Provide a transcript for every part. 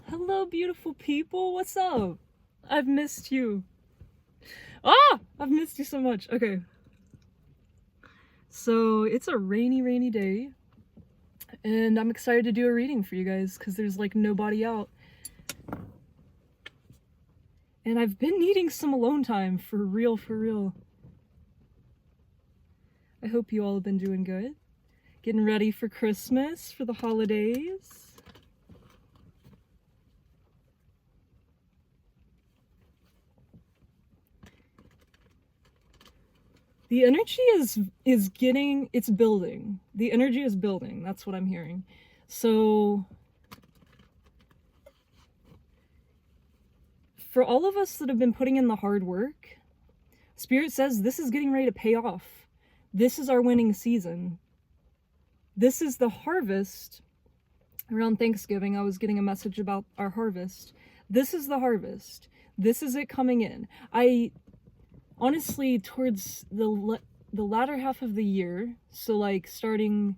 Hello, beautiful people. What's up? I've missed you. Ah! I've missed you so much. Okay. So, it's a rainy day. And I'm excited to do a reading for you guys because there's like nobody out. And I've been needing some alone time, for real. I hope you all have been doing good. Getting ready for Christmas, for the holidays. The energy is getting, it's building. The energy is building. That's what I'm hearing. So for all of us that have been putting in the hard work, Spirit says this is getting ready to pay off. This is our winning season. This is the harvest. Around Thanksgiving, I was getting a message about our harvest. This is the harvest. This is it coming in. Honestly, towards the latter half of the year, so like starting,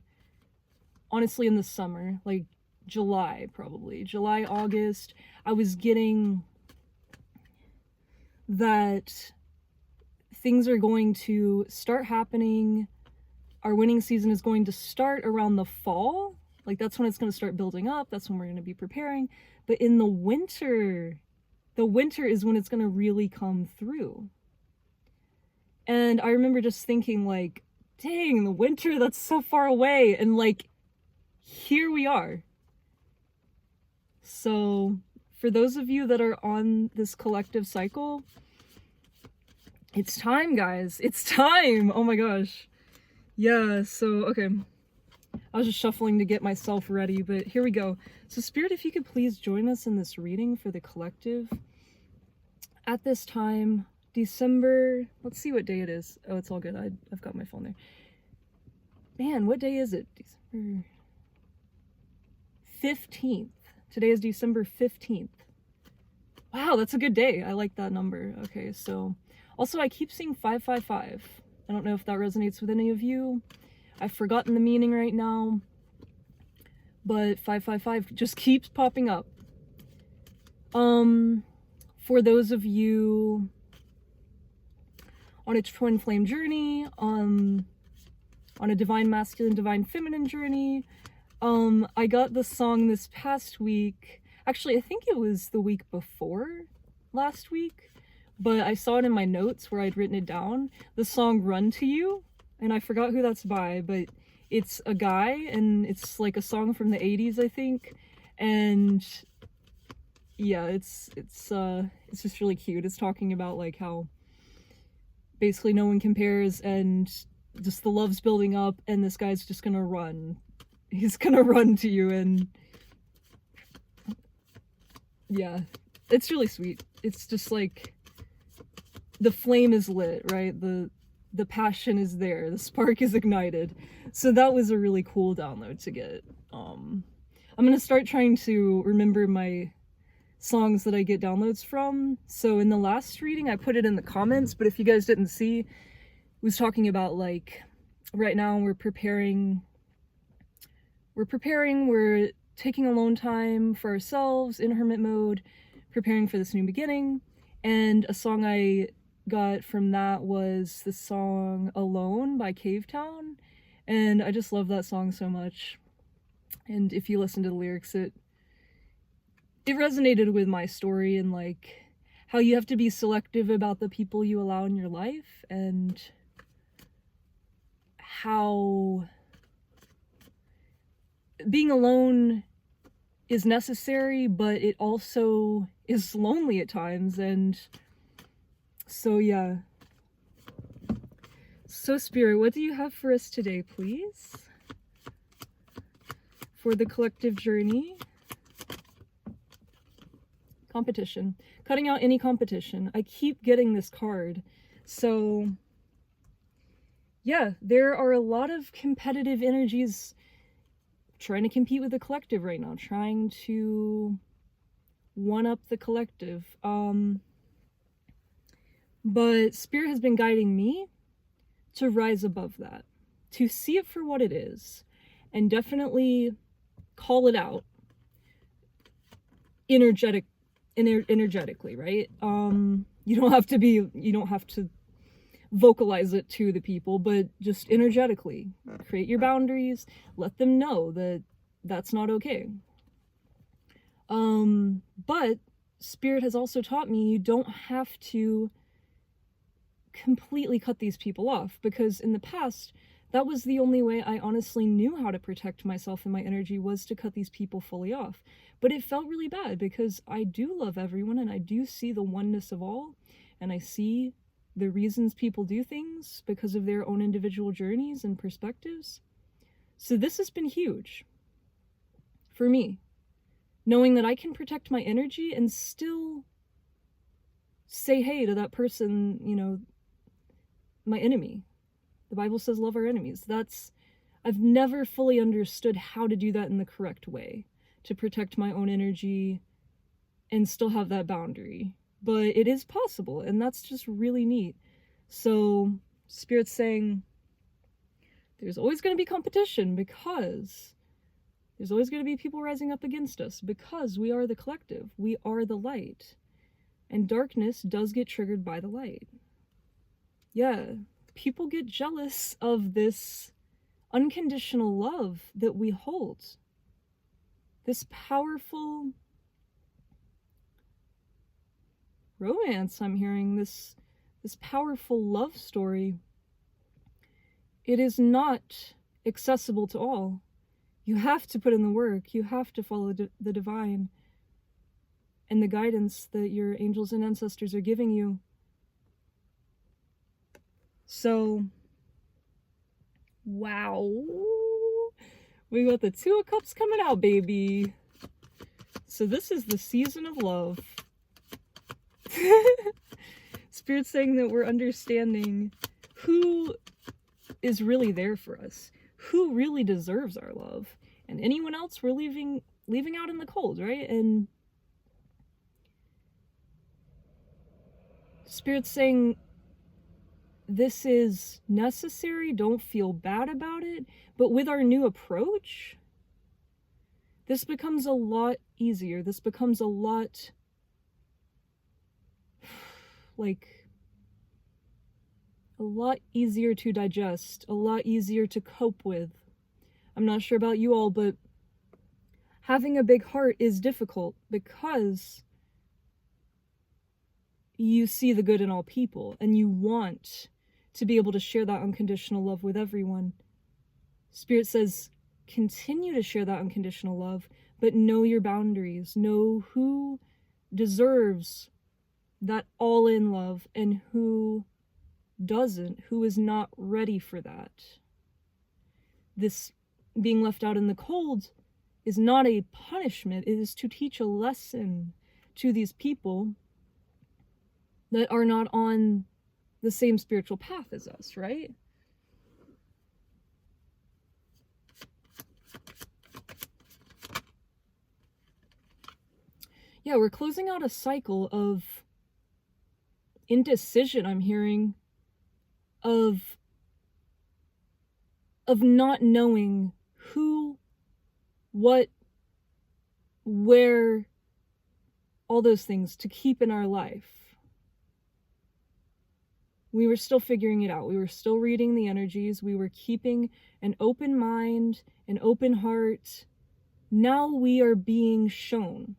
honestly, in the summer, like July, probably. July, August, I was getting that things are going to start happening. Our winning season is going to start around the fall. Like, that's when it's going to start building up. That's when we're going to be preparing. But in the winter is when it's going to really come through. And I remember just thinking, like, dang, the winter, that's so far away. And, like, here we are. So, for those of you that are on this collective cycle, it's time, guys. It's time. Oh my gosh. Yeah, so, okay. I was just shuffling to get myself ready, but here we go. So, Spirit, if you could please join us in this reading for the collective. At this time, December, let's see what day it is. Oh, it's all good. I've got my phone there. Man, what day is it? December 15th. Today is December 15th. Wow, that's a good day. I like that number. Okay, so also I keep seeing 555. I don't know if that resonates with any of you. I've forgotten the meaning right now, but 555 just keeps popping up. For those of you on a twin flame journey, on a divine masculine, divine feminine journey. I got the song this past week. Actually, I think it was the week before last week, but I saw it in my notes where I'd written it down. The song Run to You, and I forgot who that's by, but it's a guy, and it's like a song from the 80s, I think. And yeah, it's just really cute. It's talking about like how basically no one compares, and just the love's building up, and this guy's just gonna run. He's gonna run to you, and yeah, it's really sweet. It's just like the flame is lit, right? The passion is there, the spark is ignited. So that was a really cool download to get. I'm gonna start trying to remember my songs that I get downloads from. So in the last reading, I put it in the comments, but if you guys didn't see, I was talking about like, right now we're preparing, we're taking alone time for ourselves in hermit mode, preparing for this new beginning. And a song I got from that was the song Alone by Cavetown. And I just love that song so much. And if you listen to the lyrics, it resonated with my story, and like how you have to be selective about the people you allow in your life, and how being alone is necessary, but it also is lonely at times. And so yeah. So Spirit, what do you have for us today, please? For the collective journey. Competition. Cutting out any competition. I keep getting this card. So yeah, there are a lot of competitive energies trying to compete with the collective right now, trying to one up the collective. But Spirit has been guiding me to rise above that, to see it for what it is, and definitely call it out. energetically, right? You don't have to vocalize it to the people, but just energetically create your boundaries, let them know that that's not okay. But Spirit has also taught me you don't have to completely cut these people off, because in the past that was the only way I honestly knew how to protect myself and my energy, was to cut these people fully off. But it felt really bad, because I do love everyone and I do see the oneness of all, and I see the reasons people do things because of their own individual journeys and perspectives. So this has been huge for me, knowing that I can protect my energy and still say hey to that person, you know, my enemy. The Bible says love our enemies. I've never fully understood how to do that in the correct way, to protect my own energy and still have that boundary. But it is possible, and that's just really neat. So Spirit's saying there's always going to be competition, because there's always going to be people rising up against us, because we are the collective. We are the light. And darkness does get triggered by the light. Yeah, people get jealous of this unconditional love that we hold. This powerful romance I'm hearing, this powerful love story. It is not accessible to all. You have to put in the work. You have to follow the divine and the guidance that your angels and ancestors are giving you. So, wow. We got the Two of Cups coming out, baby. So this is the season of love. Spirit's saying that we're understanding who is really there for us, who really deserves our love, and anyone else we're leaving out in the cold, right? And Spirit's saying this is necessary, don't feel bad about it, but with our new approach, this becomes a lot easier. This becomes a lot, a lot easier to digest, a lot easier to cope with. I'm not sure about you all, but having a big heart is difficult, because you see the good in all people, and you want to be able to share that unconditional love with everyone. Spirit says, continue to share that unconditional love, but know your boundaries. Know who deserves that all-in love and who doesn't, who is not ready for that. This being left out in the cold is not a punishment. It is to teach a lesson to these people that are not on the same spiritual path as us, right? Yeah, we're closing out a cycle of indecision, I'm hearing, of not knowing who, what, where, all those things to keep in our life. We were still figuring it out. We were still reading the energies. We were keeping an open mind, an open heart. Now we are being shown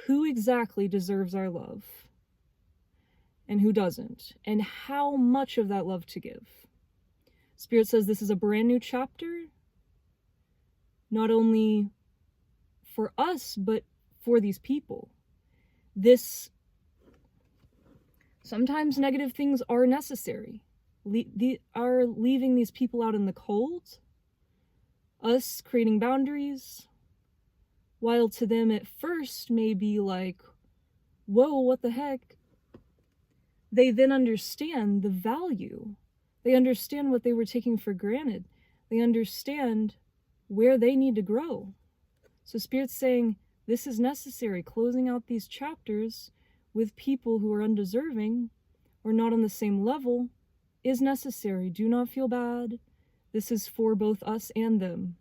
who exactly deserves our love and who doesn't, and how much of that love to give. Spirit says this is a brand new chapter, not only for us, but for these people. Sometimes negative things are necessary. Are leaving these people out in the cold, us creating boundaries, while to them at first may be like, whoa, what the heck? They then understand the value. They understand what they were taking for granted. They understand where they need to grow. So Spirit's saying, this is necessary. Closing out these chapters with people who are undeserving or not on the same level is necessary. Do not feel bad. This is for both us and them.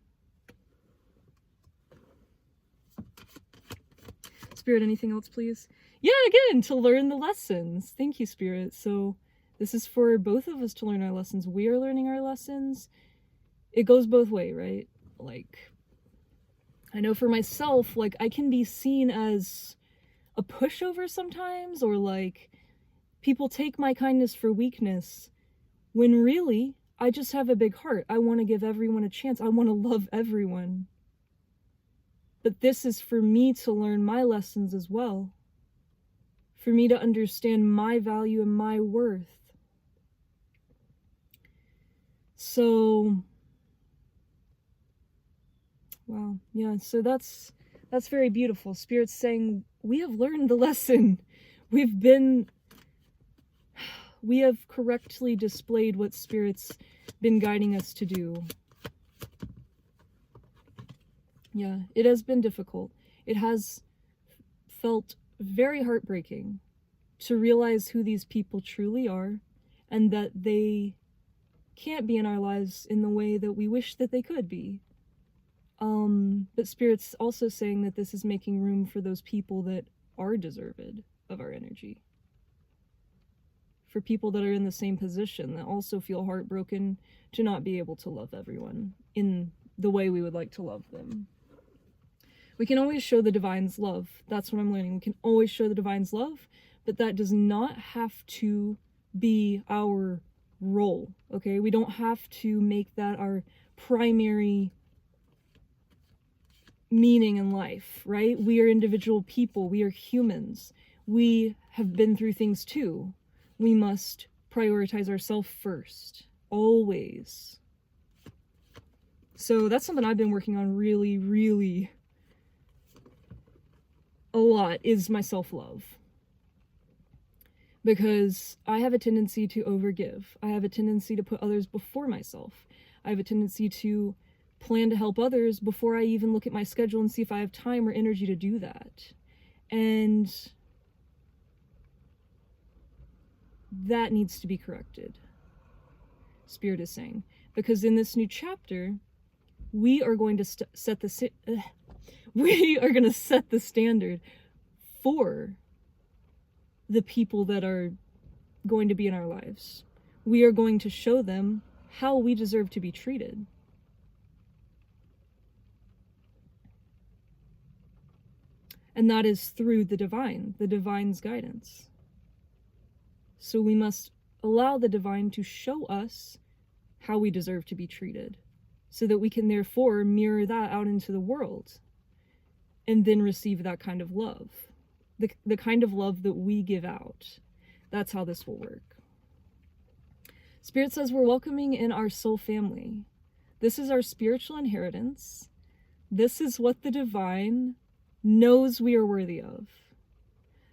Spirit, anything else, please? Yeah, again, to learn the lessons. Thank you, Spirit. So this is for both of us to learn our lessons. We are learning our lessons. It goes both ways, right? Like, I know for myself, like, I can be seen as a pushover sometimes, or like, people take my kindness for weakness, when really, I just have a big heart. I want to give everyone a chance. I want to love everyone. But this is for me to learn my lessons as well. For me to understand my value and my worth. So, wow, yeah, so that's very beautiful. Spirit's saying, we have learned the lesson. We have correctly displayed what Spirit's been guiding us to do. Yeah, it has been difficult. It has felt very heartbreaking to realize who these people truly are, and that they can't be in our lives in the way that we wish that they could be. But Spirit's also saying that this is making room for those people that are deserved of our energy. For people that are in the same position, that also feel heartbroken to not be able to love everyone in the way we would like to love them. We can always show the Divine's love. That's what I'm learning. We can always show the Divine's love, but that does not have to be our role, okay? We don't have to make that our primary meaning in life, right? We are individual people. We are humans. We have been through things too. We must prioritize ourselves first, always. So that's something I've been working on really, really a lot, is my self-love. Because I have a tendency to overgive. I have a tendency to put others before myself. I have a tendency to plan to help others before I even look at my schedule and see if I have time or energy to do that. And that needs to be corrected, Spirit is saying. Because in this new chapter, we are going to set the standard for the people that are going to be in our lives. We are going to show them how we deserve to be treated. And that is through the Divine's guidance. So we must allow the Divine to show us how we deserve to be treated, so that we can therefore mirror that out into the world, and then receive that kind of love. The kind of love that we give out. That's how this will work. Spirit says we're welcoming in our soul family. This is our spiritual inheritance. This is what the Divine knows we are worthy of.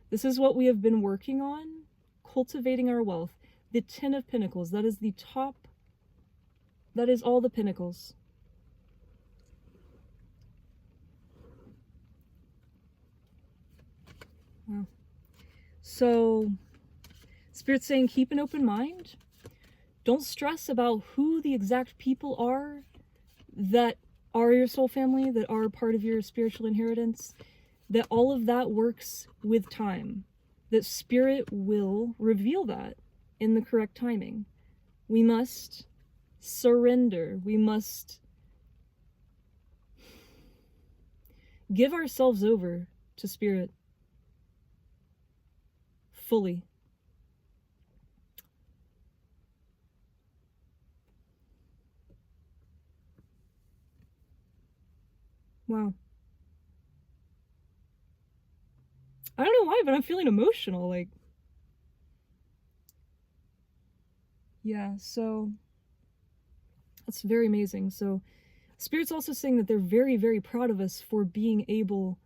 This is what we have been working on, cultivating our wealth. The 10 of Pentacles, that is the top, that is all the Pentacles. Wow. So, Spirit's saying keep an open mind. Don't stress about who the exact people are that are your soul family, that are part of your spiritual inheritance. That all of that works with time. That Spirit will reveal that in the correct timing. We must surrender. We must give ourselves over to Spirit fully. Wow. I don't know why, but I'm feeling emotional, like. Yeah, so that's very amazing. So Spirit's also saying that they're very, very proud of us for being able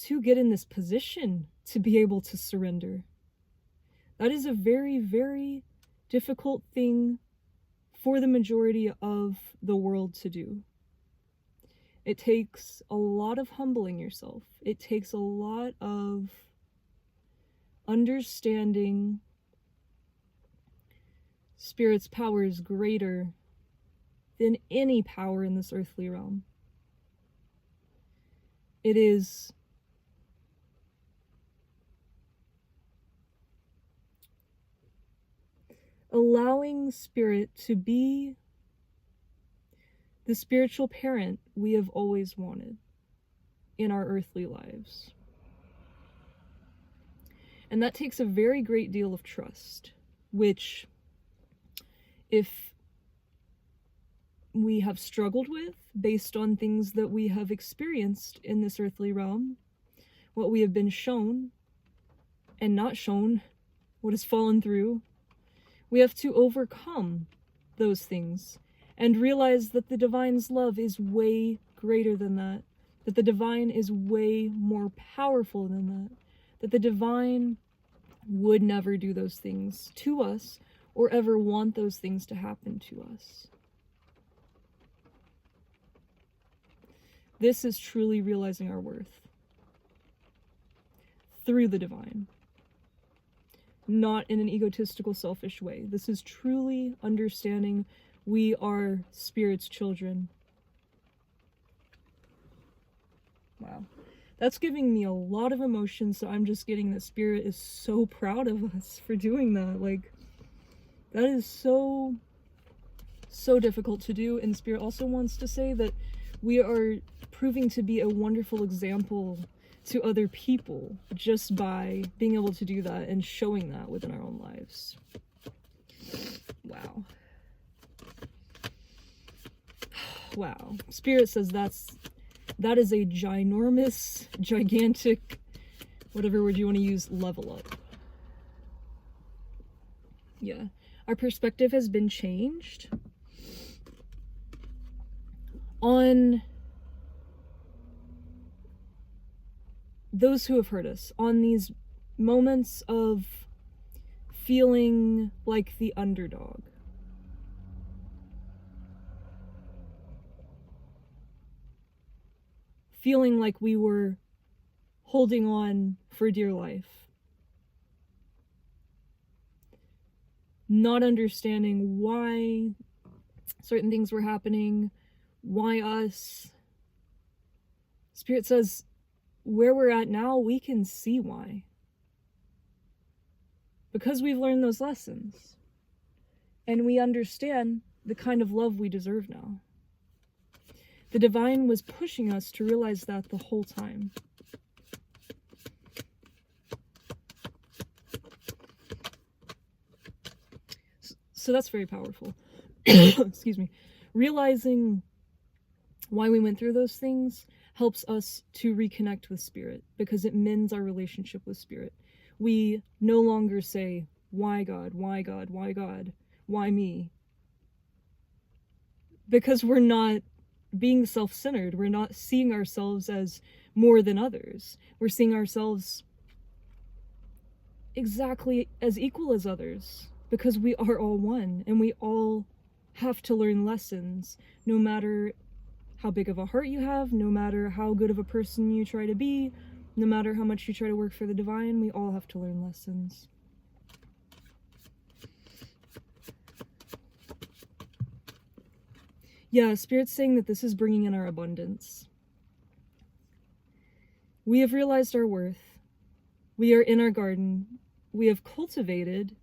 to get in this position to be able to surrender. That is a very, very difficult thing for the majority of the world to do. It takes a lot of humbling yourself. It takes a lot of understanding Spirit's power is greater than any power in this earthly realm. It is allowing Spirit to be the spiritual parent we have always wanted in our earthly lives. And that takes a very great deal of trust, which, if we have struggled with based on things that we have experienced in this earthly realm, what we have been shown and not shown, what has fallen through, we have to overcome those things and realize that the divine's love is way greater than that the divine is way more powerful than that the divine would never do those things to us or ever want those things to happen to us. This is truly realizing our worth through the divine, not in an egotistical, selfish way. This is truly understanding we are Spirit's children. Wow. That's giving me a lot of emotion, so I'm just getting that Spirit is so proud of us for doing that. Like, that is so difficult to do, and Spirit also wants to say that we are proving to be a wonderful example to other people just by being able to do that and showing that within our own lives. Wow. Wow. Spirit says that is a ginormous, gigantic, whatever word you want to use, level up. Yeah. Our perspective has been changed on those who have hurt us, on these moments of feeling like the underdog. Feeling like we were holding on for dear life. Not understanding why certain things were happening, why us. Spirit says, where we're at now, we can see why. Because we've learned those lessons. And we understand the kind of love we deserve now. The divine was pushing us to realize that the whole time. So that's very powerful. Excuse me. Realizing why we went through those things helps us to reconnect with Spirit, because it mends our relationship with Spirit. We no longer say, why God, why God, why God, why me? Because we're not being self-centered. We're not seeing ourselves as more than others. We're seeing ourselves exactly as equal as others, because we are all one, and we all have to learn lessons, no matter how big of a heart you have, no matter how good of a person you try to be, no matter how much you try to work for the divine, we all have to learn lessons. Yeah, Spirit's saying that this is bringing in our abundance. We have realized our worth. We are in our garden. We have cultivated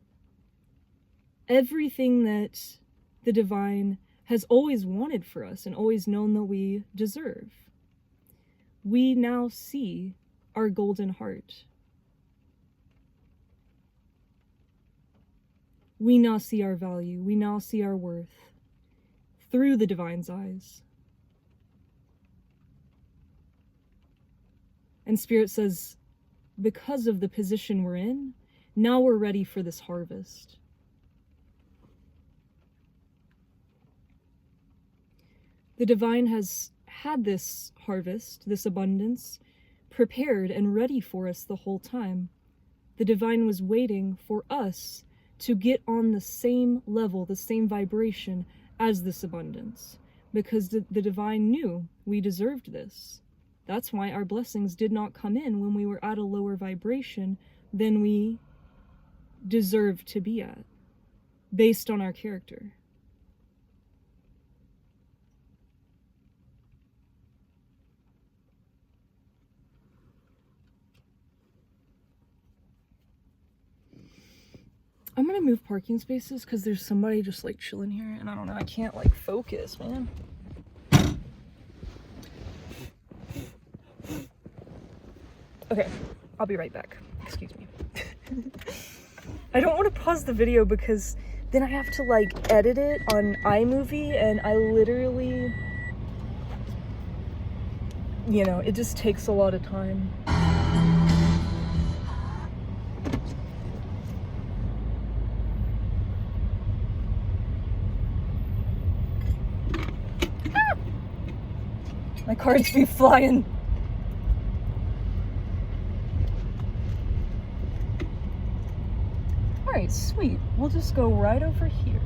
everything that the divine has always wanted for us and always known that we deserve. We now see our golden heart. We now see our value. We now see our worth through the divine's eyes. And Spirit says, because of the position we're in, now we're ready for this harvest. The divine has had this harvest, this abundance, prepared and ready for us the whole time. The divine was waiting for us to get on the same level, the same vibration as this abundance, because the divine knew we deserved this. That's why our blessings did not come in when we were at a lower vibration than we deserved to be at, based on our character. I'm gonna move parking spaces because there's somebody just like chilling here and I don't know, I can't like focus, man. Okay, I'll be right back. Excuse me. I don't want to pause the video because then I have to like edit it on iMovie and I literally, you know, it just takes a lot of time. My cards be flying. Alright, sweet. We'll just go right over here.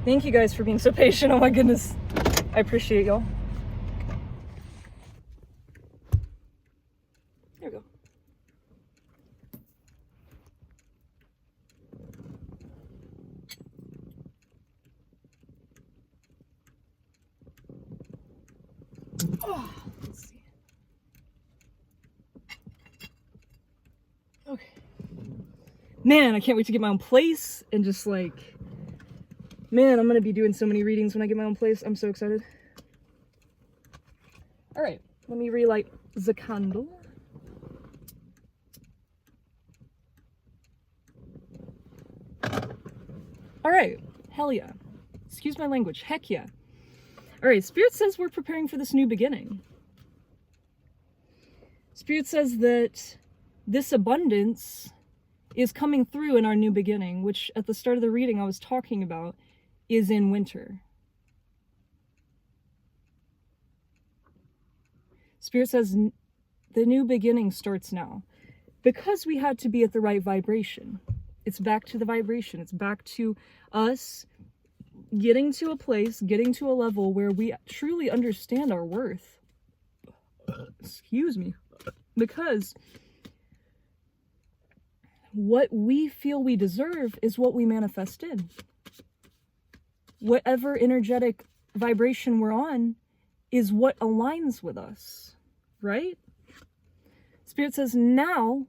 Thank you guys for being so patient. Oh my goodness. I appreciate y'all. There we go. Oh, let's see. Okay. Man, I can't wait to get my own place and just like, man, I'm gonna be doing so many readings when I get my own place. I'm so excited. All right, let me relight the candle. All right, hell yeah. Excuse my language, heck yeah. All right, Spirit says we're preparing for this new beginning. Spirit says that this abundance is coming through in our new beginning, which at the start of the reading I was talking about is in winter. Spirit says the new beginning starts now. Because we had to be at the right vibration. It's back to the vibration. It's back to us getting to a place, getting to a level where we truly understand our worth. Excuse me. Because what we feel we deserve is what we manifest in. Whatever energetic vibration we're on is what aligns with us, right? Spirit says now,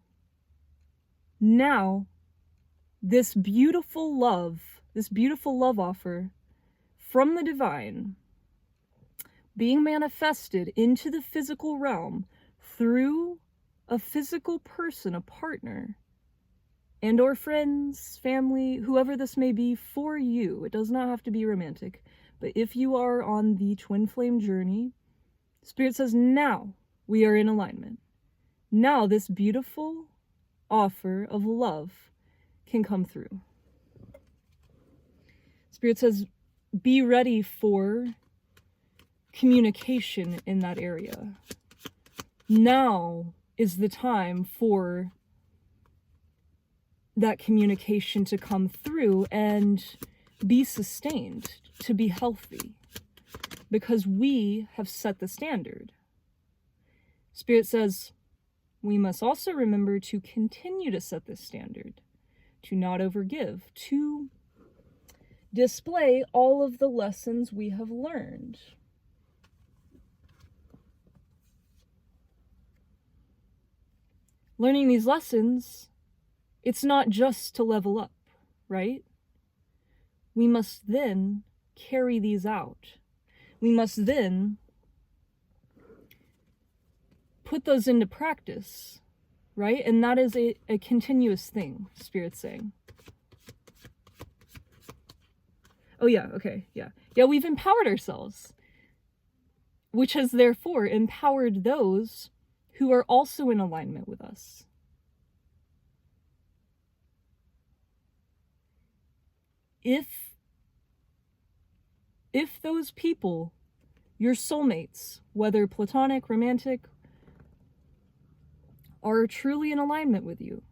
this beautiful love offer from the divine being manifested into the physical realm through a physical person, a partner, and or friends, family, whoever this may be for you. It does not have to be romantic, but if you are on the twin flame journey, Spirit says now we are in alignment. Now this beautiful offer of love can come through. Spirit says be ready for communication in that area. Now is the time for that communication to come through and be sustained, to be healthy, because we have set the standard. Spirit says we must also remember to continue to set this standard, to not overgive, to display all of the lessons we have learned. Learning these lessons, it's not just to level up, right? We must then carry these out. We must then put those into practice, right? And that is a continuous thing, Spirit's saying. Oh yeah, okay, yeah. Yeah, we've empowered ourselves, which has therefore empowered those who are also in alignment with us. If those people, your soulmates, whether platonic, romantic, are truly in alignment with you,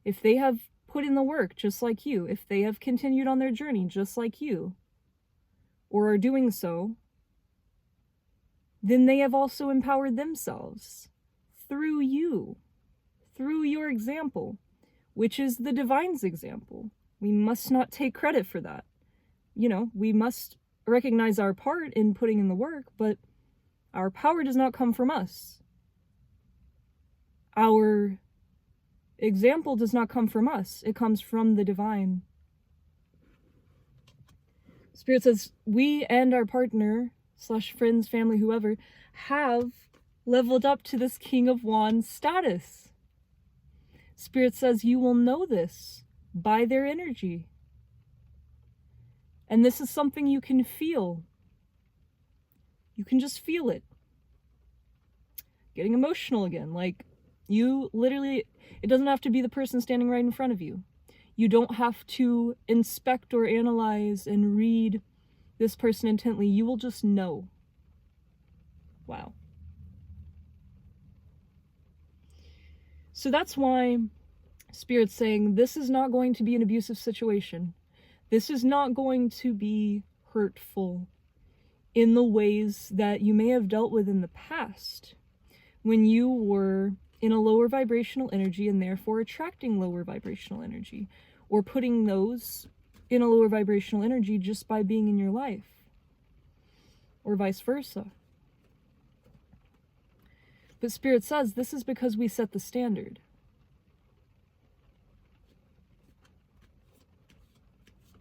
if they have put in the work just like you, if they have continued on their journey just like you, or are doing so, then they have also empowered themselves through you, through your example, which is the divine's example. We must not take credit for that. You know, we must recognize our part in putting in the work, but Our power does not come from us. Our example does not come from us. It comes from the divine. Spirit says, we and our partner / friends, family, whoever, have leveled up to this King of Wands status. Spirit says you will know this by their energy. And this is something you can feel. You can just feel it. Getting emotional again. Like, you literally, it doesn't have to be the person standing right in front of you. You don't have to inspect or analyze and read this person intently. You will just know. Wow. So that's why Spirit's saying this is not going to be an abusive situation. This is not going to be hurtful in the ways that you may have dealt with in the past when you were in a lower vibrational energy and therefore attracting lower vibrational energy, or putting those in a lower vibrational energy just by being in your life, or vice versa. But Spirit says this is because we set the standard.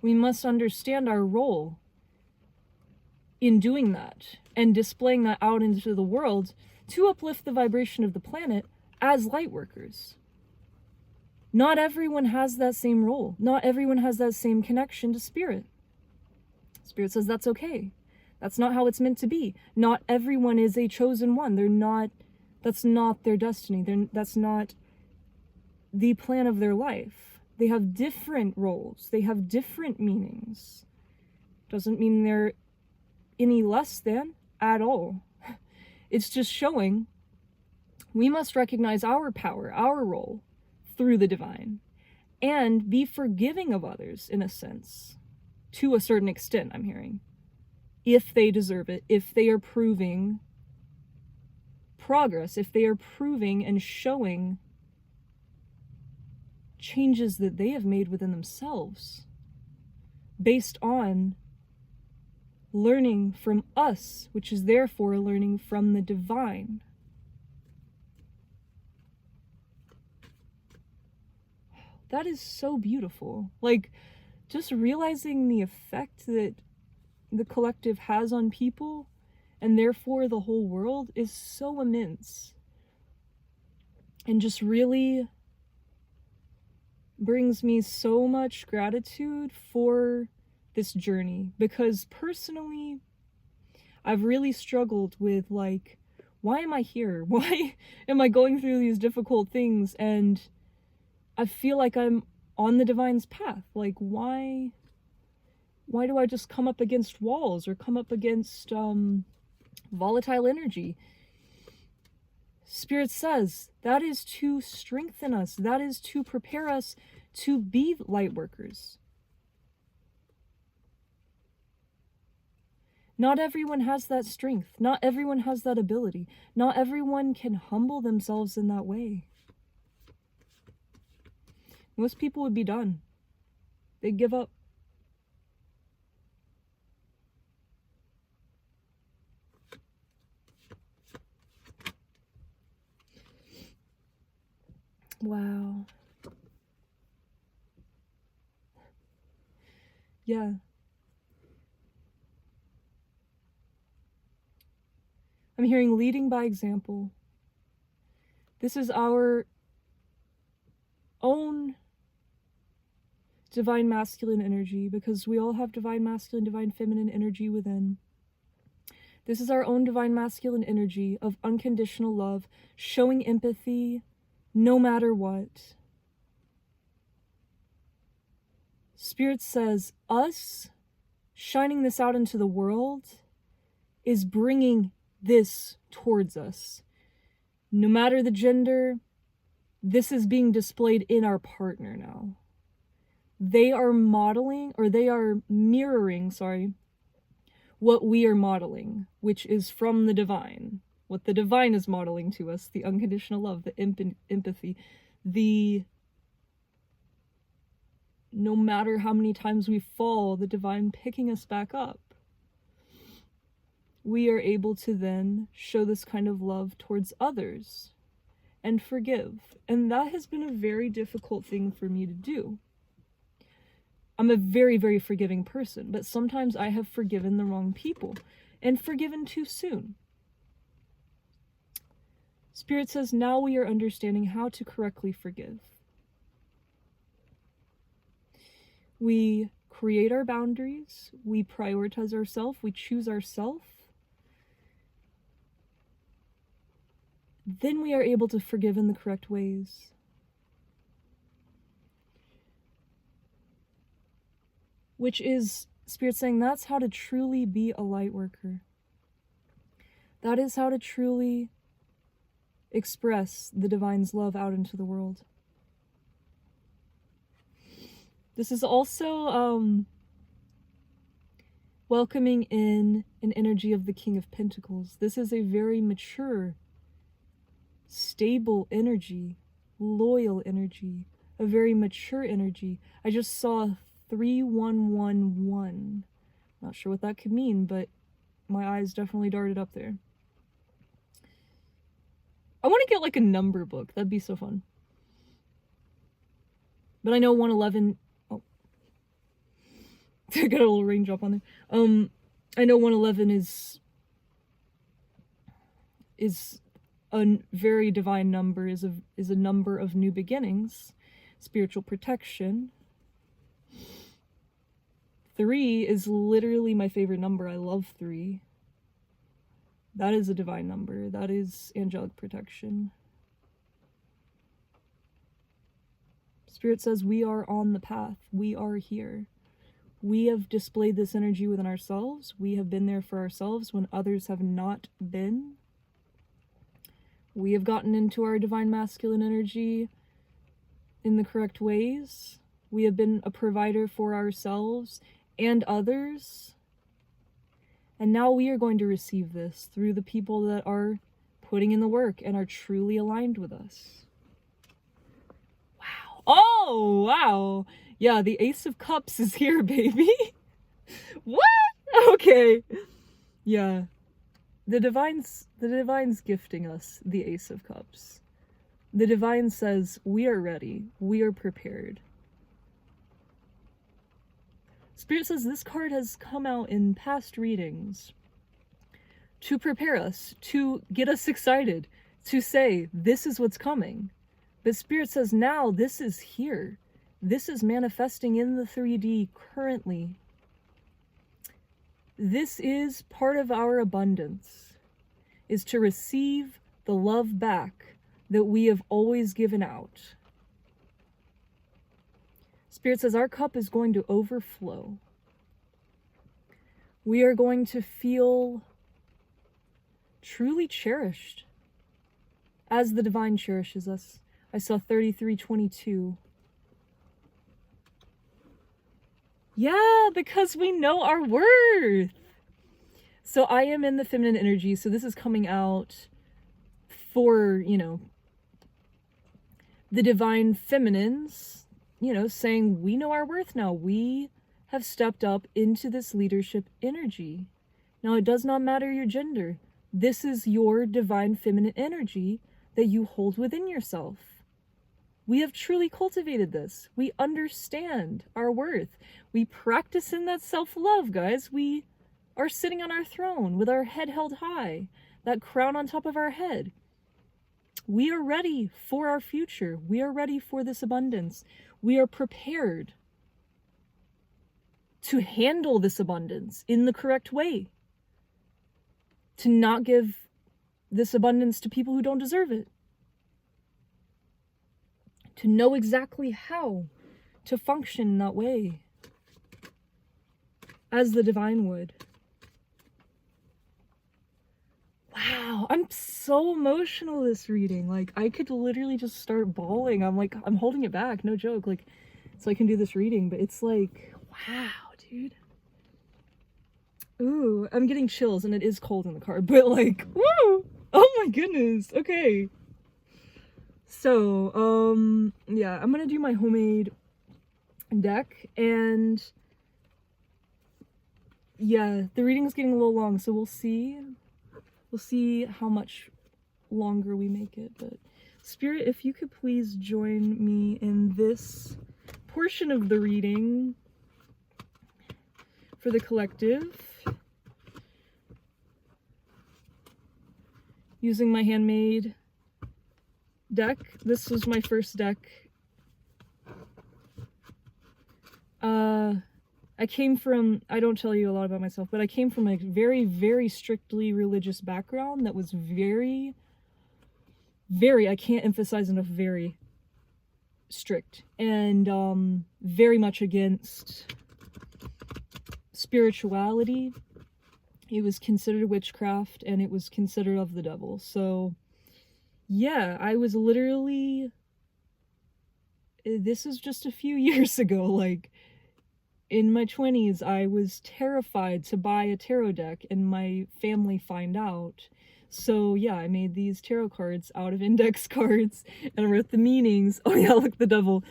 We must understand our role in doing that and displaying that out into the world to uplift the vibration of the planet as light workers. Not everyone has that same role. Not everyone has that same connection to Spirit. Spirit says that's okay. That's not how it's meant to be. Not everyone is a chosen one. They're not, that's not their destiny. That's not the plan of their life. They have different roles. They have different meanings. Doesn't mean they're any less than at all. It's just showing we must recognize our power, our role through the divine, and be forgiving of others in a sense, to a certain extent, I'm hearing, if they deserve it, if they are proving progress, if they are proving and showing changes that they have made within themselves based on learning from us, which is therefore learning from the divine. That is so beautiful. Like, just realizing the effect that the collective has on people and therefore the whole world is so immense, and just really brings me so much gratitude for this journey, because personally I've really struggled with, like, why am I here? Why am I going through these difficult things? And I feel like I'm on the divine's path. Like, why do I just come up against walls or come up against volatile energy? Spirit says that is to strengthen us. That is to prepare us to be light workers. Not everyone has that strength. Not everyone has that ability. Not everyone can humble themselves in that way. Most people would be done. They'd give up. Wow. Yeah. I'm hearing leading by example. This is our own divine masculine energy, because we all have divine masculine, divine feminine energy within. This is our own divine masculine energy of unconditional love, showing empathy no matter what. Spirit says us shining this out into the world is bringing this towards us. No matter the gender, this is being displayed in our partner now. They are modeling, or they are mirroring, what we are modeling, which is from the divine. What the divine is modeling to us, the unconditional love, the empathy, the no matter how many times we fall, the divine picking us back up. we are able to then show this kind of love towards others and forgive. And that has been a very difficult thing for me to do. I'm a very, very forgiving person, but sometimes I have forgiven the wrong people and forgiven too soon. Spirit says, now we are understanding how to correctly forgive. We create our boundaries, we prioritize ourselves, we choose ourselves. Then we are able to forgive in the correct ways. Which is, Spirit saying, that's how to truly be a light worker. That is how to truly express the divine's love out into the world. This is also welcoming in an energy of the King of Pentacles. This is a very mature, stable energy, loyal energy, a very mature energy. I just saw 3111. Not sure what that could mean, but my eyes definitely darted up there. I want to get like a number book. That'd be so fun. But I know 111. Oh, I got a little raindrop on there. I know 111 is a very divine number. Is a number of new beginnings, spiritual protection. 3 is literally my favorite number. I love 3. That is a divine number. That is angelic protection. Spirit says we are on the path. We are here. We have displayed this energy within ourselves. We have been there for ourselves when others have not been. We have gotten into our divine masculine energy in the correct ways. We have been a provider for ourselves and others. And now we are going to receive this through the people that are putting in the work and are truly aligned with us. Wow. Oh, wow. Yeah, the Ace of Cups is here, baby. What? Okay. Yeah. The divine's gifting us the Ace of Cups. The divine says, we are ready. We are prepared. Spirit says this card has come out in past readings to prepare us, to get us excited, to say, this is what's coming. But Spirit says now this is here. This is manifesting in the 3D currently. This is part of our abundance, is to receive the love back that we have always given out. Spirit says our cup is going to overflow. We are going to feel truly cherished as the divine cherishes us. I saw 3322. Yeah, because we know our worth. So I am in the feminine energy, so this is coming out for, you know, the divine feminines, you know, saying we know our worth now. We have stepped up into this leadership energy. Now, it does not matter your gender. This is your divine feminine energy that you hold within yourself. We have truly cultivated this. We understand our worth. We practice in that self-love, guys. We are sitting on our throne with our head held high, that crown on top of our head. We are ready for our future. We are ready for this abundance. We are prepared to handle this abundance in the correct way. To not give this abundance to people who don't deserve it. To know exactly how to function in that way. As the divine would. Wow, I'm so emotional this reading. Like, I could literally just start bawling. I'm holding it back, no joke. Like, so I can do this reading, but it's like, wow, dude. Ooh, I'm getting chills, and it is cold in the car, but like, woo! Oh my goodness, okay. So, yeah, I'm gonna do my homemade deck, and yeah, the reading's getting a little long, so we'll see. We'll see how much longer we make it, but Spirit, if you could please join me in this portion of the reading for the collective, using my handmade deck. This was my first deck. I came from, I don't tell you a lot about myself, but I came from a very, very strictly religious background that was very, I can't emphasize enough, very strict, and very much against spirituality. It was considered witchcraft, and it was considered of the devil. So yeah, I was literally, this is just a few years ago, like in my 20s, I was terrified to buy a tarot deck and my family find out. So yeah, I made these tarot cards out of index cards and I wrote the meanings. Oh yeah, look, the devil.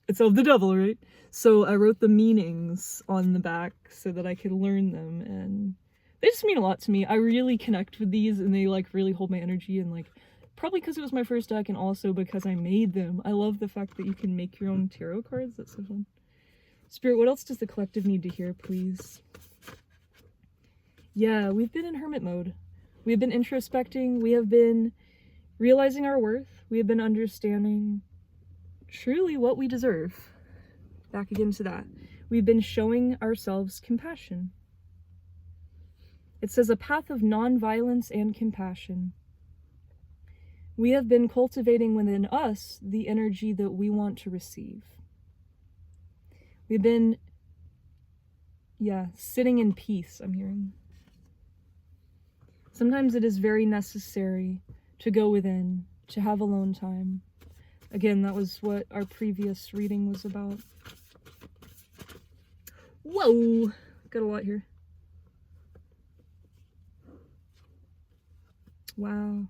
It's of the devil, right? So I wrote the meanings on the back so that I could learn them, and they just mean a lot to me. I really connect with these, and they like really hold my energy, and like probably because it was my first deck and also because I made them. I love the fact that you can make your own tarot cards. That's so fun. Spirit, what else does the collective need to hear, please? Yeah, we've been in hermit mode. We have been introspecting. We have been realizing our worth. We have been understanding truly what we deserve. Back again to that. We've been showing ourselves compassion. It says a path of non-violence and compassion. We have been cultivating within us the energy that we want to receive. We've been, sitting in peace, I'm hearing. Sometimes it is very necessary to go within, to have alone time. Again, that was what our previous reading was about. Whoa! Got a lot here. Wow.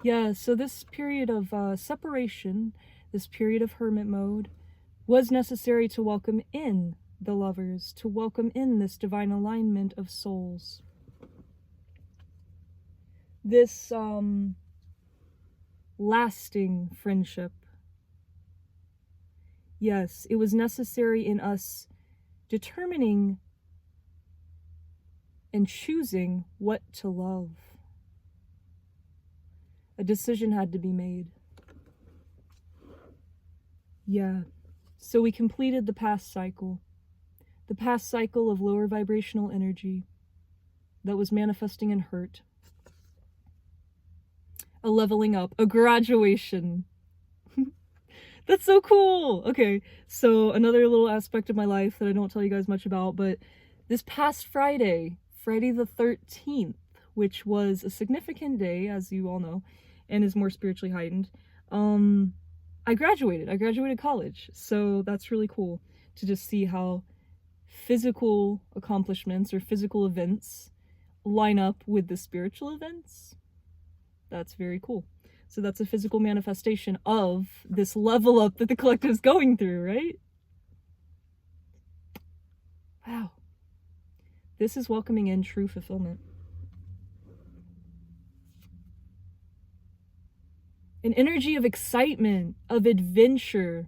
Yeah, so this period of separation, this period of hermit mode, was necessary to welcome in the lovers, to welcome in this divine alignment of souls. This lasting friendship. Yes, it was necessary in us determining and choosing what to love. A decision had to be made. Yeah. So we completed the past cycle of lower vibrational energy that was manifesting in hurt. A leveling up, a graduation. That's so cool. Okay, so another little aspect of my life that I don't tell you guys much about, but this past Friday, Friday the 13th, which was a significant day, as you all know, and is more spiritually heightened, I graduated college. So that's really cool to just see how physical accomplishments or physical events line up with the spiritual events. That's very cool. So that's a physical manifestation of this level up that the collective is going through, right? Wow. This is welcoming in true fulfillment. An energy of excitement, of adventure.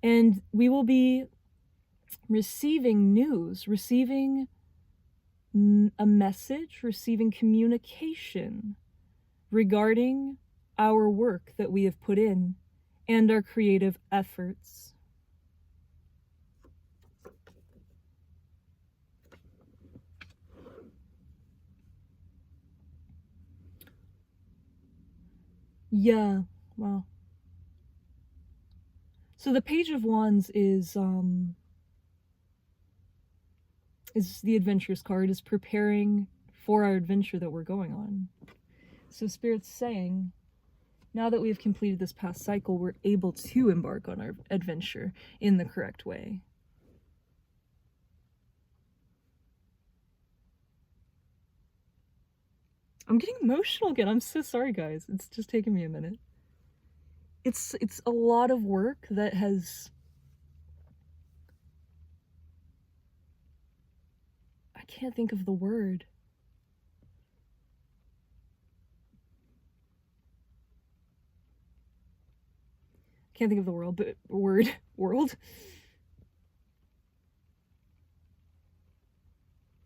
And we will be receiving news, receiving a message, receiving communication regarding our work that we have put in and our creative efforts. Yeah, wow. So the Page of Wands is the Adventures card, is preparing for our adventure that we're going on. So Spirit's saying, now that we've completed this past cycle, we're able to embark on our adventure in the correct way. I'm getting emotional again. I'm so sorry, guys. It's just taking me a minute. It's a lot of work that has can't think of the word. Can't think of the world, but world.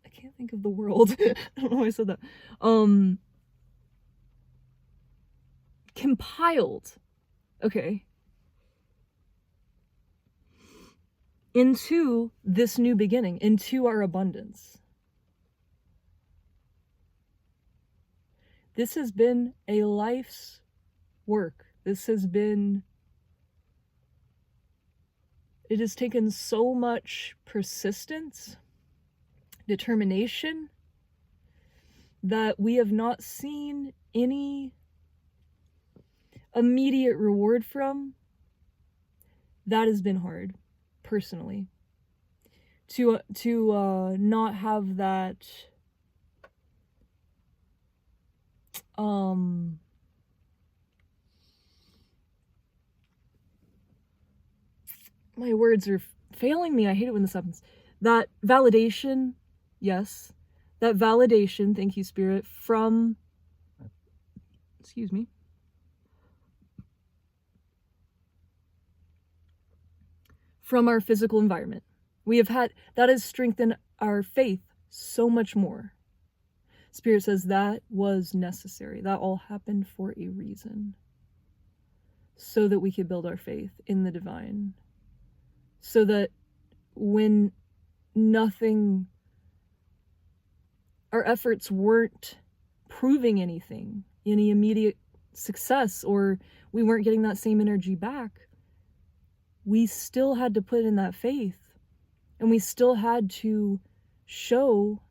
I can't think of the world. I don't know why I said that. Compiled. Okay. Into this new beginning, into our abundance. This has been a life's work. This has been, it has taken so much persistence, determination, that we have not seen any immediate reward from. That has been hard, personally. To not have that my words are failing me. I hate it when this happens. That validation, yes. That validation, thank you, Spirit, from, excuse me, from our physical environment. We have had, that has strengthened our faith so much more. Spirit says that was necessary. That all happened for a reason. So that we could build our faith in the divine. So that when nothing, our efforts weren't proving anything, any immediate success, or we weren't getting that same energy back, we still had to put in that faith, and we still had to show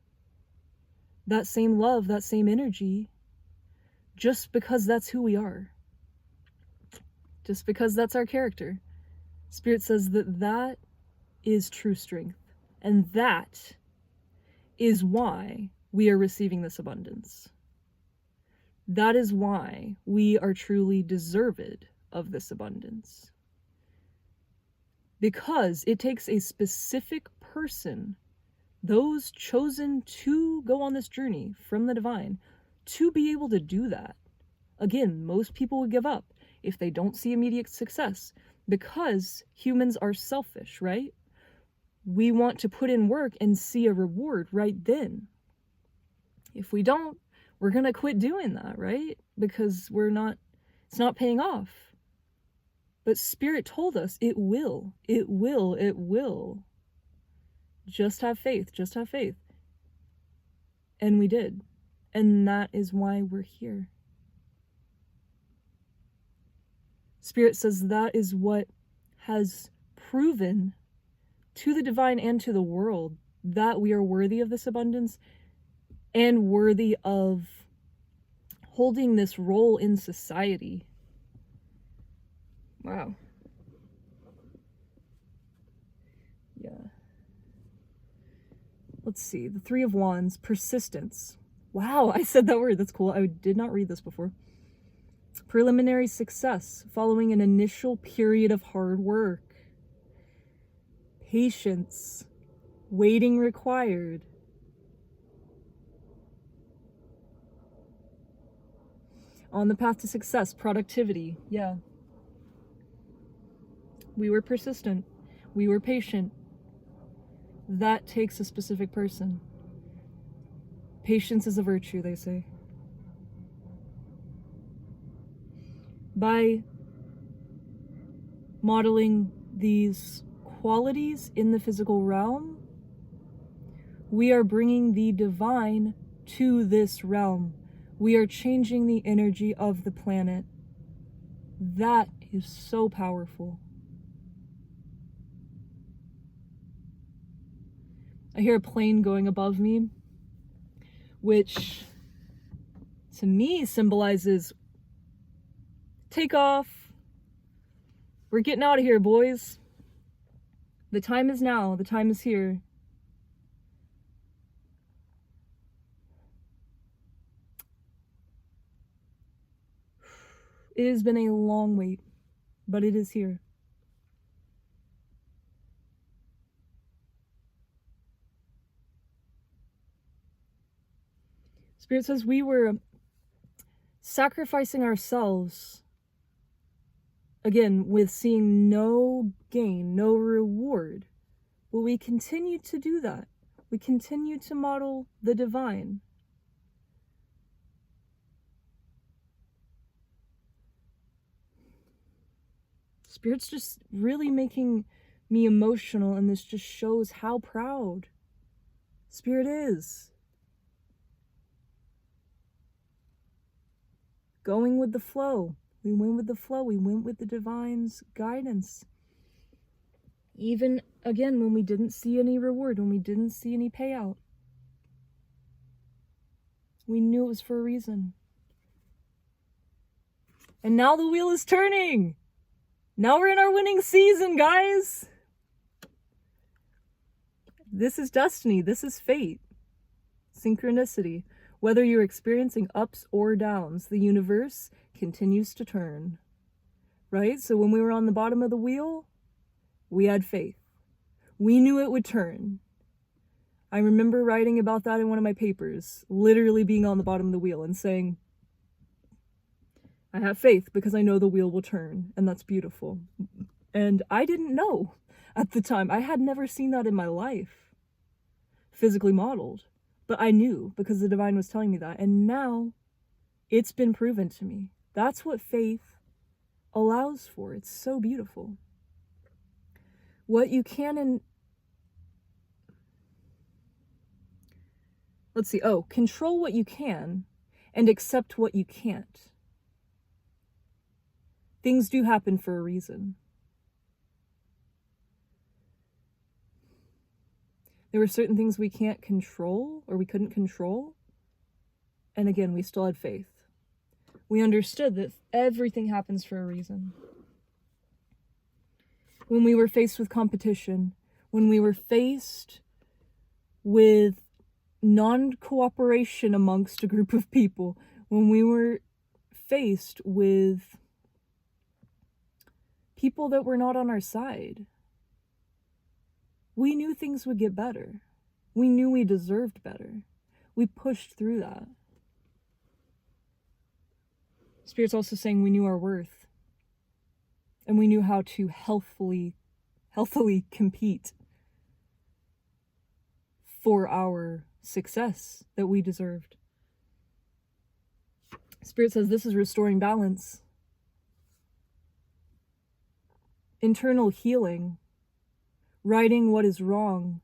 that same love, that same energy, just because that's who we are. Just because that's our character. Spirit says that that is true strength. And that is why we are receiving this abundance. That is why we are truly deserved of this abundance. Because it takes a specific person, those chosen to go on this journey from the divine, to be able to do that. Again, most people would give up if they don't see immediate success, because humans are selfish, right? We want to put in work and see a reward right then. If we don't, we're going to quit doing that, right? Because it's not paying off. But Spirit told us it will. It will. It will. Just have faith. Just have faith. And we did. And that is why we're here. Spirit says that is what has proven to the divine and to the world that we are worthy of this abundance and worthy of holding this role in society. Wow. Yeah. Let's see. The Three of Wands. Persistence. Wow, I said that word. That's cool. I did not read this before. Preliminary success following an initial period of hard work. Patience. Waiting required. On the path to success. Productivity. Yeah. We were persistent. We were patient. That takes a specific person. Patience is a virtue, they say. By modeling these qualities in the physical realm, we are bringing the divine to this realm. We are changing the energy of the planet. That is so powerful. I hear a plane going above me, which to me symbolizes take off. We're getting out of here, boys. The time is now. The time is here. It has been a long wait, but it is here. Spirit says we were sacrificing ourselves, again, with seeing no gain, no reward. But we continue to do that. We continue to model the divine. Spirit's just really making me emotional, and this just shows how proud Spirit is. Going with the flow. We went with the flow. We went with the divine's guidance. Even, again, when we didn't see any reward, when we didn't see any payout. We knew it was for a reason. And now the wheel is turning. Now we're in our winning season, guys. This is destiny. This is fate. Synchronicity. Whether you're experiencing ups or downs, the universe continues to turn. Right? So when we were on the bottom of the wheel, we had faith. We knew it would turn. I remember writing about that in one of my papers, literally being on the bottom of the wheel and saying, I have faith because I know the wheel will turn, and that's beautiful. And I didn't know at the time. I had never seen that in my life, physically modeled. But I knew because the divine was telling me that. And now it's been proven to me. That's what faith allows for. It's so beautiful. What you can and control what you can and accept what you can't. Things do happen for a reason. There were certain things we can't control, or we couldn't control. And again, we still had faith. We understood that everything happens for a reason. When we were faced with competition, when we were faced with non-cooperation amongst a group of people, when we were faced with people that were not on our side, we knew things would get better. We knew we deserved better. We pushed through that. Spirit's also saying we knew our worth. And we knew how to healthily compete for our success that we deserved. Spirit says this is restoring balance. Internal healing. Righting what is wrong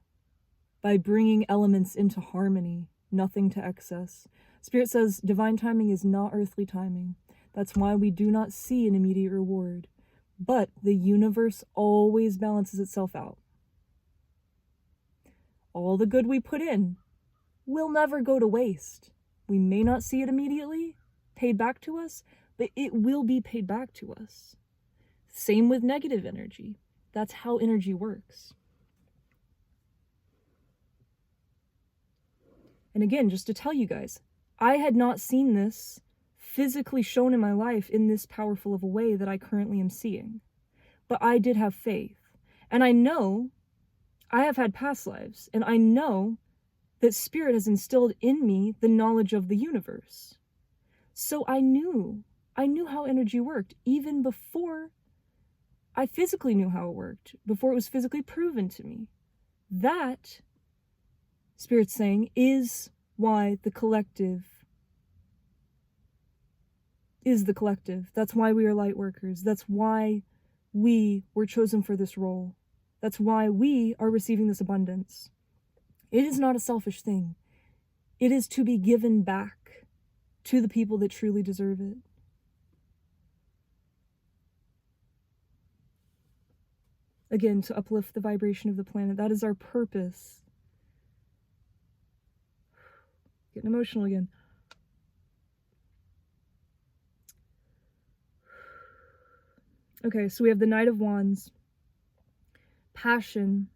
by bringing elements into harmony, nothing to excess. Spirit says divine timing is not earthly timing. That's why we do not see an immediate reward. But the universe always balances itself out. All the good we put in will never go to waste. We may not see it immediately paid back to us, but it will be paid back to us. Same with negative energy. That's how energy works. And again, just to tell you guys, I had not seen this physically shown in my life in this powerful of a way that I currently am seeing. But I did have faith. And I know I have had past lives. And I know that Spirit has instilled in me the knowledge of the universe. So I knew how energy worked, even before I physically knew how it worked, before it was physically proven to me. That, Spirit's saying, is why the collective is the collective. That's why we are light workers. That's why we were chosen for this role. That's why we are receiving this abundance. It is not a selfish thing. It is to be given back to the people that truly deserve it. Again, to uplift the vibration of the planet. That is our purpose. Getting emotional again. Okay, so we have the Knight of Wands. Passion.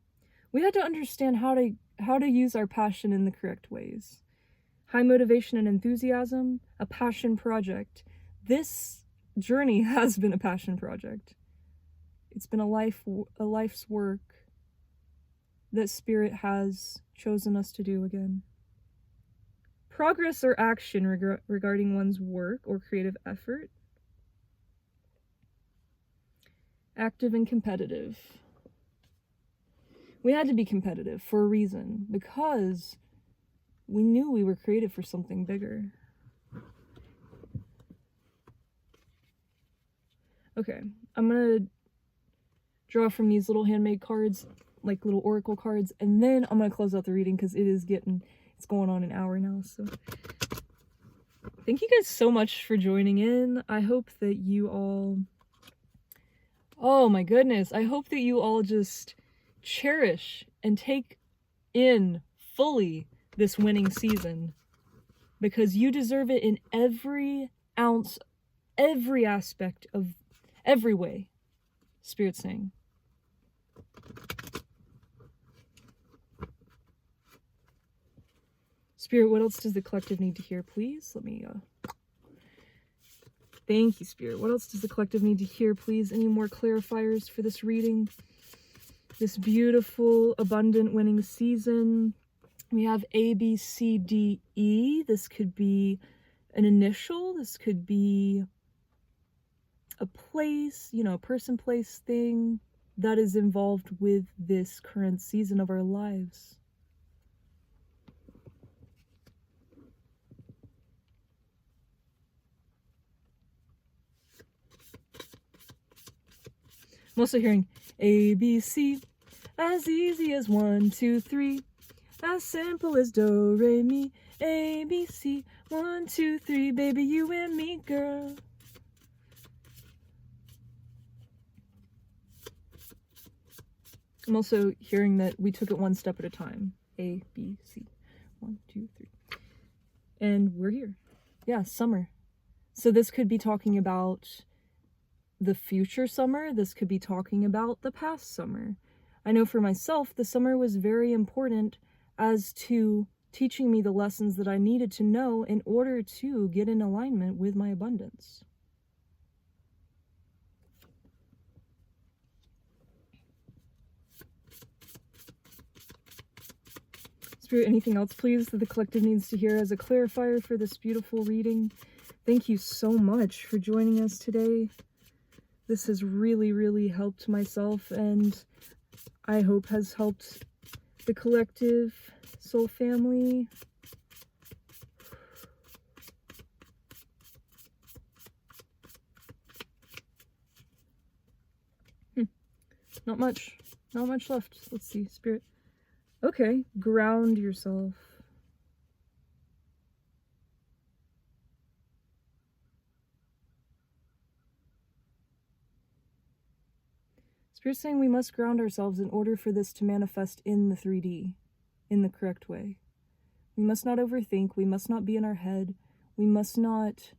We had to understand how to use our passion in the correct ways. High motivation and enthusiasm, a passion project. This journey has been a passion project. It's been a life's work that Spirit has chosen us to do again. progress or action regarding one's work or creative effort. Active and competitive. We had to be competitive for a reason, because we knew we were created for something bigger. Okay, I'm gonna draw from these little handmade cards, like little oracle cards, and then I'm gonna close out the reading because it's going on an hour now. So thank you guys so much for joining in. I hope that you all, oh my goodness, I hope that you all just cherish and take in fully this winning season, because you deserve it in every ounce, every aspect of every way. Spirit's saying. Spirit, what else does the collective need to hear, please? Let me, thank you, Spirit. What else does the collective need to hear, please? Any more clarifiers for this reading? This beautiful, abundant winning season. We have A, B, C, D, E. This could be an initial. This could be a place, you know, a person, place, thing that is involved with this current season of our lives. I'm also hearing A, B, C, as easy as 1, 2, 3, as simple as do, re, mi, A, B, C, 1, 2, 3, baby, you and me, girl. I'm also hearing that we took it one step at a time. A, B, C, 1, 2, 3. And we're here. Yeah, summer. So this could be talking about the future summer. This could be talking about the past summer. I know for myself, the summer was very important as to teaching me the lessons that I needed to know in order to get in alignment with my abundance. Spirit, anything else, please, that the collective needs to hear as a clarifier for this beautiful reading? Thank you so much for joining us today. This has really, really helped myself, and I hope has helped the collective soul family. Not much left. Let's see, Spirit. Okay, ground yourself. Spirit's saying we must ground ourselves in order for this to manifest in the 3D, in the correct way. We must not overthink. We must not be in our head. We must not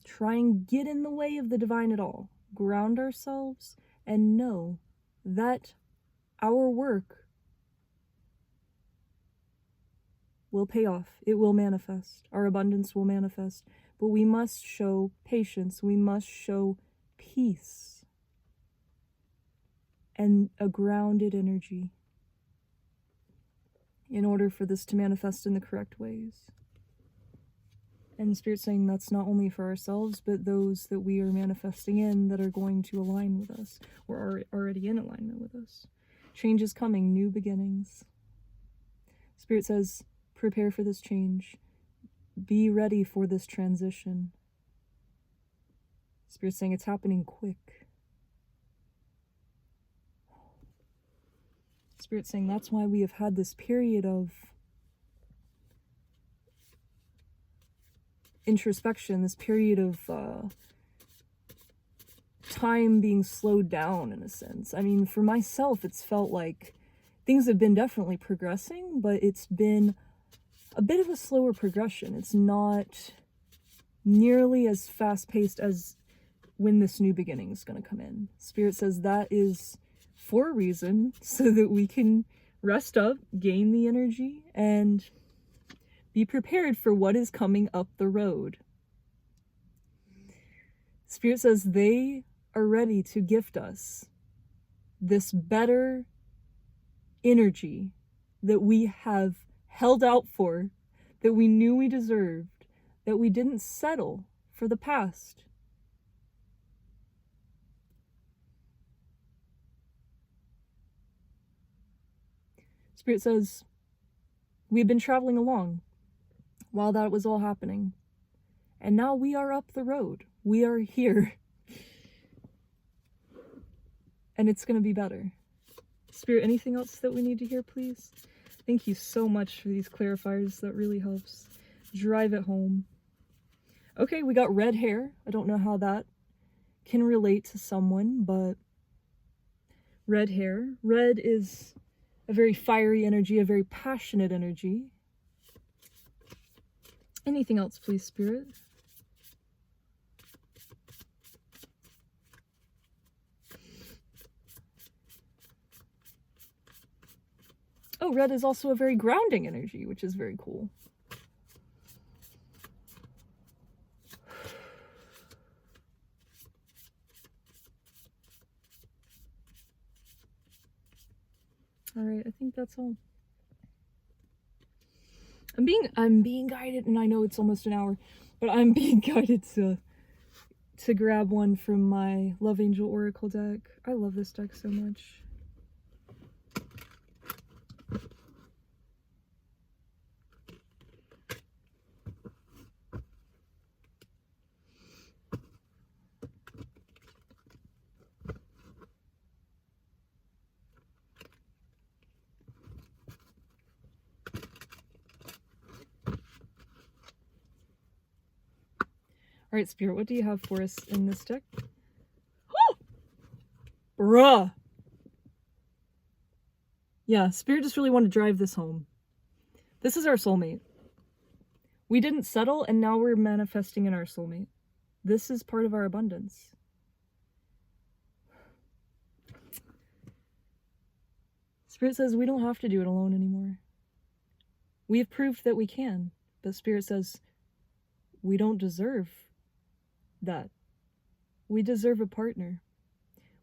try and get in the way of the divine at all. Ground ourselves and know that our work will pay off. It will manifest. Our abundance will manifest. But we must show patience. We must show peace and a grounded energy in order for this to manifest in the correct ways. And Spirit's saying that's not only for ourselves, but those that we are manifesting in that are going to align with us, or are already in alignment with us. Change is coming, new beginnings. Spirit says, prepare for this change. Be ready for this transition. Spirit's saying it's happening quick. Spirit's saying that's why we have had this period of introspection, this period of time being slowed down in a sense. I mean, for myself, it's felt like things have been definitely progressing, but it's been a bit of a slower progression. It's not nearly as fast-paced as when this new beginning is going to come in. Spirit says that is for a reason, so that we can rest up, gain the energy, and be prepared for what is coming up the road. Spirit says they are ready to gift us this better energy that we have held out for, that we knew we deserved, that we didn't settle for the past. Spirit says, we had been traveling along while that was all happening. And now we are up the road. We are here. And it's going to be better. Spirit, anything else that we need to hear, please? Thank you so much for these clarifiers. That really helps drive it home. Okay, we got red hair. I don't know how that can relate to someone, but red hair. Red is a very fiery energy, a very passionate energy. Anything else, please, Spirit? Oh, red is also a very grounding energy, which is very cool. All right, I think that's all. I'm being guided, and I know it's almost an hour, but I'm being guided to grab one from my Love Angel Oracle deck. I love this deck so much. All right, Spirit, what do you have for us in this deck? Bruh! Yeah, Spirit just really wanted to drive this home. This is our soulmate. We didn't settle, and now we're manifesting in our soulmate. This is part of our abundance. Spirit says we don't have to do it alone anymore. We have proved that we can, but Spirit says we don't deserve that. We deserve a partner.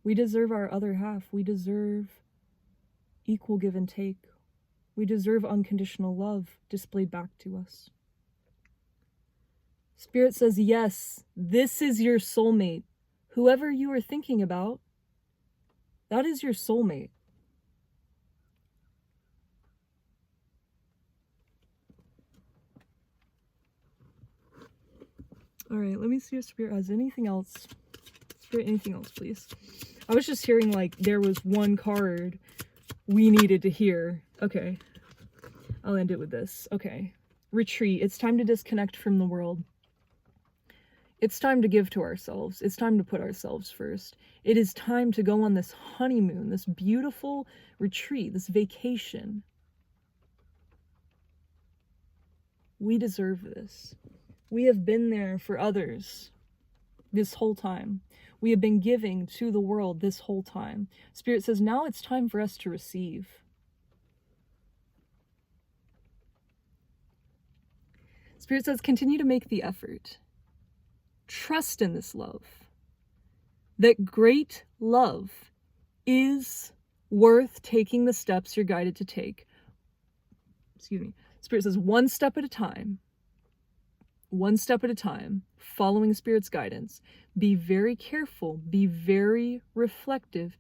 We deserve our other half. We deserve equal give and take. We deserve unconditional love displayed back to us. Spirit says, yes, this is your soulmate. Whoever you are thinking about, that is your soulmate. All right, let me see if Spirit has anything else. Spirit, anything else, please. I was just hearing like there was one card we needed to hear. Okay, I'll end it with this. Okay, retreat. It's time to disconnect from the world. It's time to give to ourselves. It's time to put ourselves first. It is time to go on this honeymoon, this beautiful retreat, this vacation. We deserve this. We have been there for others this whole time. We have been giving to the world this whole time. Spirit says, now it's time for us to receive. Spirit says, continue to make the effort. Trust in this love. That great love is worth taking the steps you're guided to take. Excuse me. Spirit says, one step at a time. One step at a time, following Spirit's guidance. Be very careful, be very reflective,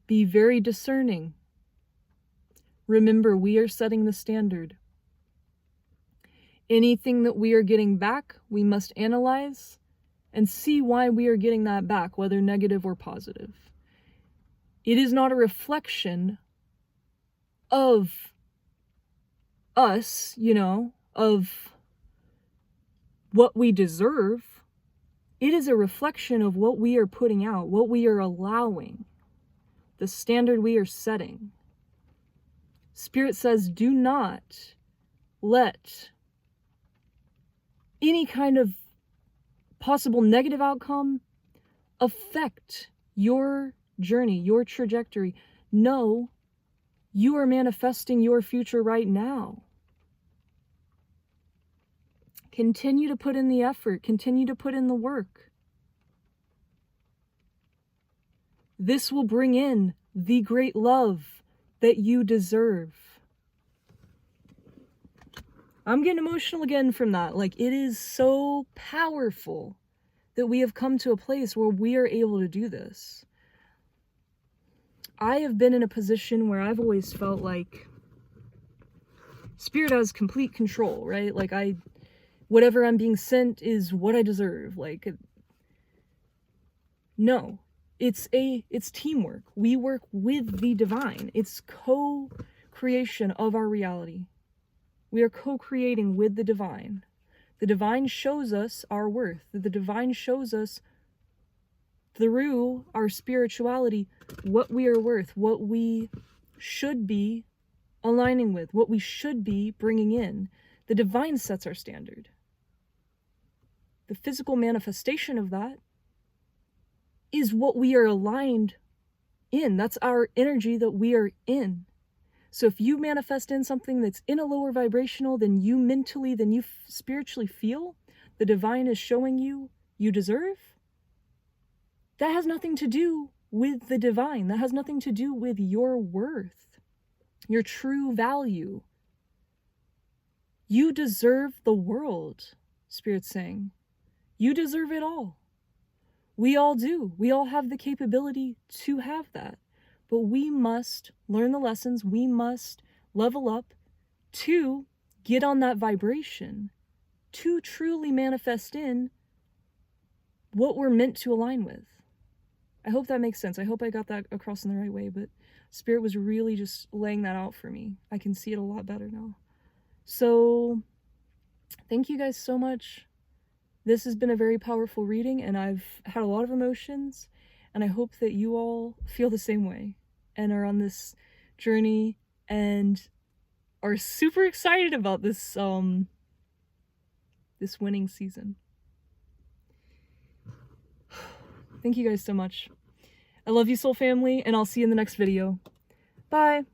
be very discerning. Remember, we are setting the standard. Anything that we are getting back, we must analyze and see why we are getting that back, whether negative or positive. It is not a reflection of us, of what we deserve. It is a reflection of what we are putting out, what we are allowing, the standard we are setting. Spirit says, do not let any kind of possible negative outcome affect your journey, your trajectory. No, you are manifesting your future right now. Continue to put in the effort. Continue to put in the work. This will bring in the great love that you deserve. I'm getting emotional again from that. Like, it is so powerful that we have come to a place where we are able to do this. I have been in a position where I've always felt like Spirit has complete control, right? Like, whatever I'm being sent is what I deserve. Like, no, it's teamwork. We work with the divine. It's co-creation of our reality. We are co-creating with the divine. The divine shows us our worth. The divine shows us through our spirituality what we are worth, what we should be aligning with, what we should be bringing in. The divine sets our standard. The physical manifestation of that is what we are aligned in. That's our energy that we are in. So if you manifest in something that's in a lower vibrational than you mentally, than you spiritually feel, the divine is showing you deserve, that has nothing to do with the divine. That has nothing to do with your worth, your true value. You deserve the world, Spirit's saying. You deserve it all. We all do. We all have the capability to have that. But we must learn the lessons. We must level up to get on that vibration, to truly manifest in what we're meant to align with. I hope that makes sense. I hope I got that across in the right way, but Spirit was really just laying that out for me. I can see it a lot better now. So thank you guys so much. This has been a very powerful reading, and I've had a lot of emotions, and I hope that you all feel the same way and are on this journey and are super excited about this this winning season. Thank you guys so much. I love you, soul family, and I'll see you in the next video. Bye.